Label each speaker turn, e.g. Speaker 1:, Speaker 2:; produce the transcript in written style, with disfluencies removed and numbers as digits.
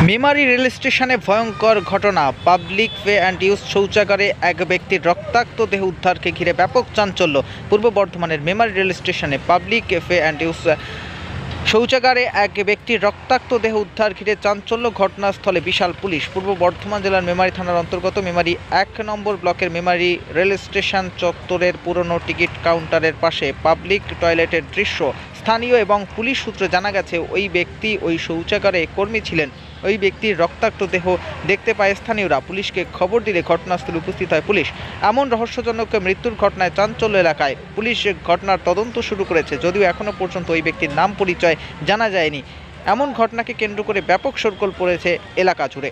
Speaker 1: Memari rail স্টেশনে ভয়ঙ্কর ঘটনা। পাবলিক ওয়ে অ্যান্ড ইউজ শৌচাগারে এক ব্যক্তির রক্তাক্ত দেহ উদ্ধারকে ঘিরে ব্যাপক চাঞ্চল্য। পূর্ব বর্ধমানের মেমারি রেল স্টেশনে পাবলিক ওয়ে অ্যান্ড ইউজ শৌচাগারে এক ব্যক্তির রক্তাক্ত দেহ উদ্ধার ঘিরে চাঞ্চল্য। ঘটনাস্থলে বিশাল পুলিশ। পূর্ব বর্ধমান জেলার মেমারি থানার অন্তর্গত মেমারি ১ নম্বর ব্লকের মেমারি রেল স্টেশন চত্বরের পুরনো টিকিট কাউন্টারের পাশে পাবলিক টয়লেটের দৃশ্য। স্থানীয় এবং পুলিশ সূত্রে জানা গেছে, ওই ব্যক্তি ওই শৌচাগারে কর্মী ছিলেন। ওই ব্যক্তির রক্তাক্ত দেহ দেখতে পায় স্থানীয়রা। পুলিশকে খবর দিলে ঘটনাস্থলে উপস্থিত হয় পুলিশ। এমন রহস্যজনক মৃত্যুর ঘটনায় চাঞ্চল্য এলাকায়। পুলিশ ঘটনার তদন্ত শুরু করেছে, যদিও এখনও পর্যন্ত ওই ব্যক্তির নাম পরিচয় জানা যায়নি। এমন ঘটনাকে কেন্দ্র করে ব্যাপক শোরগোল পড়েছে এলাকা জুড়ে।